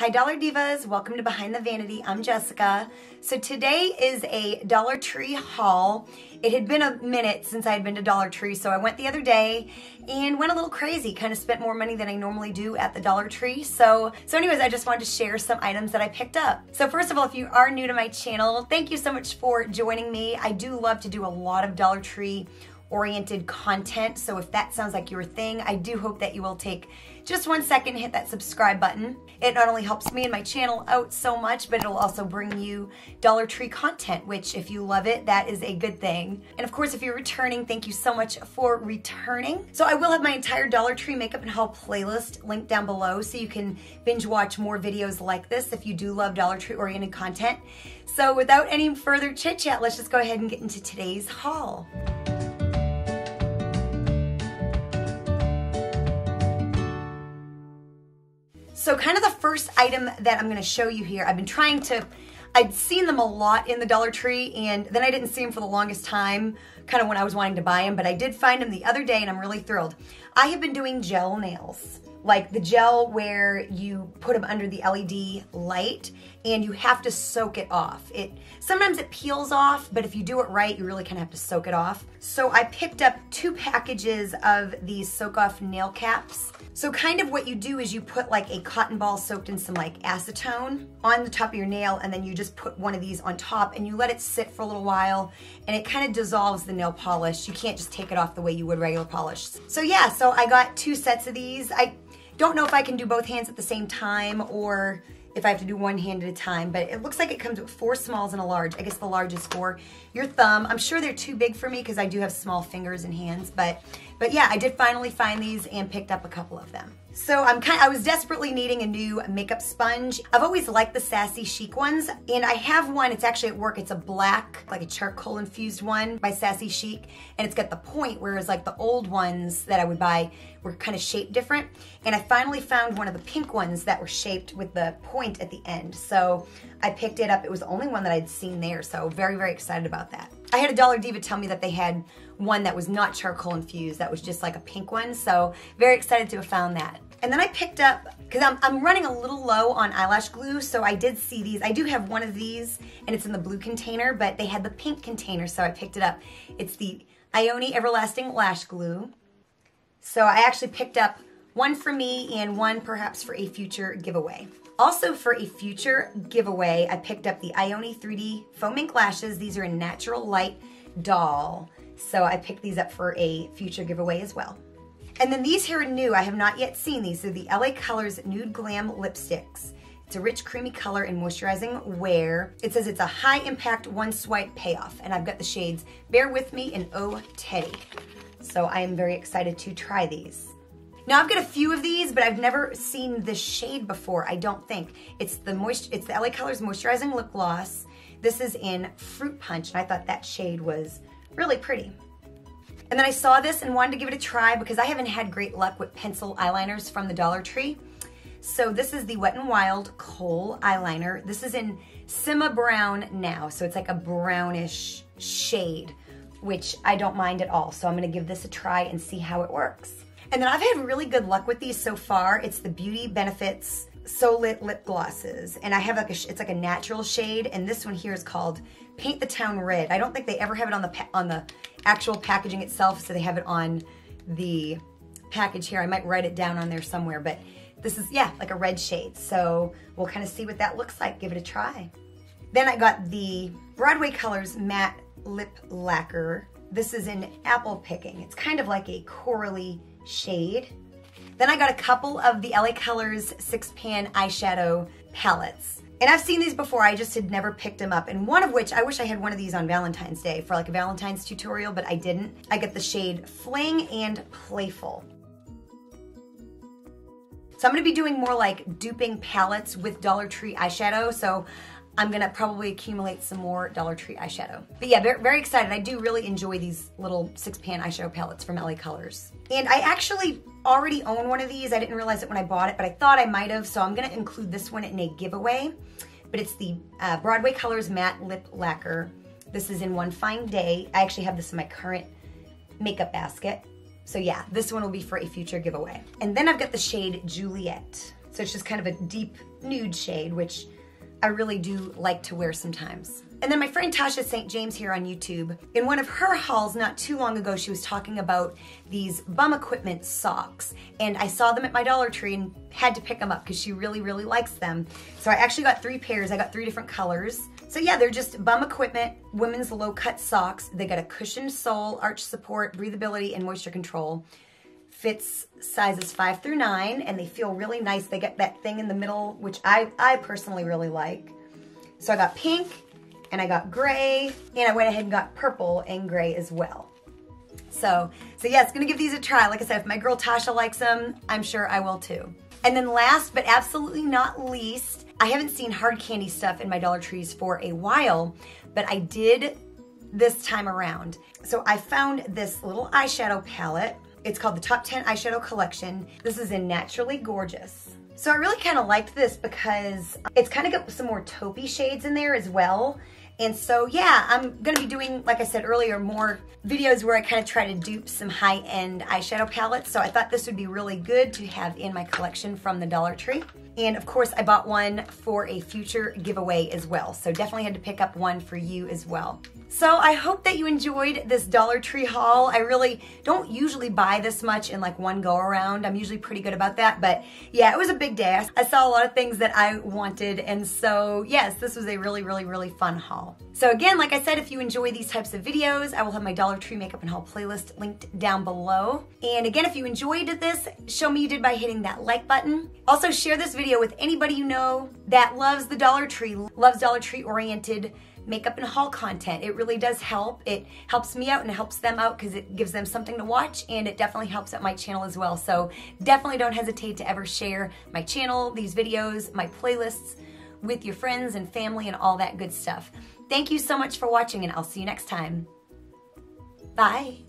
Hi Dollar Divas, welcome to Behind the Vanity. I'm Jessica. So today is a Dollar Tree haul. It had been a minute since I had been to Dollar Tree, so I went the other day and went a little crazy, kind of spent more money than I normally do at the Dollar Tree. So anyways, I just wanted to share some items that I picked up. So first of all, if you are new to my channel, thank you so much for joining me. I do love to do a lot of Dollar Tree oriented content, so if that sounds like your thing, I do hope that you will take just 1 second and hit that subscribe button. It not only helps me and my channel out so much, but it'll also bring you Dollar Tree content, which if you love it, that is a good thing. And of course, if you're returning, thank you so much for returning. So I will have my entire Dollar Tree makeup and haul playlist linked down below, so you can binge watch more videos like this if you do love Dollar Tree oriented content. So without any further chit chat, let's just go ahead and get into today's haul. So kind of the first item that I'm going to show you here, I'd seen them a lot in the Dollar Tree, and then I didn't see them for the longest time, kind of when I was wanting to buy them, but I did find them the other day and I'm really thrilled. I have been doing gel nails, like the gel where you put them under the LED light and you have to soak it off. Sometimes it peels off, but if you do it right, you really kind of have to soak it off. So I picked up 2 packages of these soak off nail caps. So kind of what you do is you put like a cotton ball soaked in some like acetone on the top of your nail, and then you just put one of these on top and you let it sit for a little while, and it kind of dissolves the nail polish. You can't just take it off the way you would regular polish. So yeah, so I got 2 sets of these. I don't know if I can do both hands at the same time or if I have to do one hand at a time, but it looks like it comes with 4 smalls and a large. I guess the large is for your thumb. I'm sure they're too big for me because I do have small fingers and hands, but yeah, I did finally find these and picked up a couple of them. So I was desperately needing a new makeup sponge. I've always liked the Sassy Chic ones, and I have one, it's actually at work, it's a black, like a charcoal infused one by Sassy Chic, and it's got the point, whereas like the old ones that I would buy were kind of shaped different. And I finally found one of the pink ones that were shaped with the point at the end. So I picked it up. It was the only one that I'd seen there, so very, very excited about that. I had a Dollar Diva tell me that they had one that was not charcoal infused, that was just like a pink one, so very excited to have found that. And then I picked up, because I'm running a little low on eyelash glue, so I did see these. I do have one of these, and it's in the blue container, but they had the pink container, so I picked it up. It's the Ioni Everlasting Lash Glue. So I actually picked up one for me and one perhaps for a future giveaway. Also for a future giveaway, I picked up the Ioni 3D Foam Ink Lashes. These are in Natural Light Doll. So I picked these up for a future giveaway as well. And then these here are new. I have not yet seen these. They're the LA Colors Nude Glam Lipsticks. It's a rich, creamy color and moisturizing wear. It says it's a high impact, one swipe payoff. And I've got the shades Bear With Me and Oh Teddy. So I am very excited to try these. Now I've got a few of these, but I've never seen this shade before, I don't think. It's the LA Colors Moisturizing Lip Gloss. This is in Fruit Punch, and I thought that shade was really pretty. And then I saw this and wanted to give it a try because I haven't had great luck with pencil eyeliners from the Dollar Tree. So this is the Wet n Wild Kohl eyeliner. This is in Simma Brown Now, so it's like a brownish shade, which I don't mind at all. So I'm gonna give this a try and see how it works. And then I've had really good luck with these so far. It's the Beauty Benefits So Lit Lip Glosses. And I have like it's like a natural shade, and this one here is called Paint the Town Red. I don't think they ever have it on the actual packaging itself, so they have it on the package here. I might write it down on there somewhere, but this is, yeah, like a red shade. So we'll kind of see what that looks like, give it a try. Then I got the Broadway Colors Matte Lip Lacquer. This is in Apple Picking. It's kind of like a corally shade. Then I got a couple of the LA Colors 6-pan eyeshadow palettes. And I've seen these before, I just had never picked them up. And one of which, I wish I had one of these on Valentine's Day for like a Valentine's tutorial, but I didn't. I got the shade Fling and Playful. So I'm gonna be doing more like duping palettes with Dollar Tree eyeshadow, so I'm gonna probably accumulate some more Dollar Tree eyeshadow. But yeah, very, very excited. I do really enjoy these little 6-pan eyeshadow palettes from LA Colors. And I actually already own one of these. I didn't realize it when I bought it, but I thought I might have, so I'm gonna include this one in a giveaway. But it's the Broadway Colors Matte Lip Lacquer. This is in One Fine Day. I actually have this in my current makeup basket. So yeah, this one will be for a future giveaway. And then I've got the shade Juliet. So it's just kind of a deep nude shade, which I really do like to wear sometimes. And then my friend Tasha St. James here on YouTube, in one of her hauls not too long ago, she was talking about these bum equipment socks. And I saw them at my Dollar Tree and had to pick them up because she really, really likes them. So I actually got 3 pairs. I got 3 different colors. So yeah, they're just bum equipment, women's low-cut socks. They got a cushioned sole, arch support, breathability, and moisture control. Fits sizes 5 through 9, and they feel really nice. They get that thing in the middle, which I personally really like. So I got pink, and I got gray, and I went ahead and got purple and gray as well. So yes, gonna give these a try. Like I said, if my girl Tasha likes them, I'm sure I will too. And then last, but absolutely not least, I haven't seen hard candy stuff in my Dollar Trees for a while, but I did this time around. So I found this little eyeshadow palette. It's called the Top 10 Eyeshadow Collection. This is in Naturally Gorgeous. So I really kind of liked this because it's kind of got some more taupey shades in there as well. And so yeah, I'm gonna be doing, like I said earlier, more videos where I kind of try to dupe some high-end eyeshadow palettes. So I thought this would be really good to have in my collection from the Dollar Tree. And of course, I bought one for a future giveaway as well. So definitely had to pick up one for you as well. So I hope that you enjoyed this Dollar Tree haul. I really don't usually buy this much in like one go around. I'm usually pretty good about that, but yeah, it was a big day. I saw a lot of things that I wanted, and so yes, this was a really, really, really fun haul. So again, like I said, if you enjoy these types of videos, I will have my Dollar Tree makeup and haul playlist linked down below. And again, if you enjoyed this, show me you did by hitting that like button. Also share this video with anybody you know that loves the Dollar Tree, loves Dollar Tree oriented makeup and haul content. It really does help. It helps me out and it helps them out because it gives them something to watch, and it definitely helps out my channel as well. So definitely don't hesitate to ever share my channel, these videos, my playlists with your friends and family and all that good stuff. Thank you so much for watching, and I'll see you next time. Bye.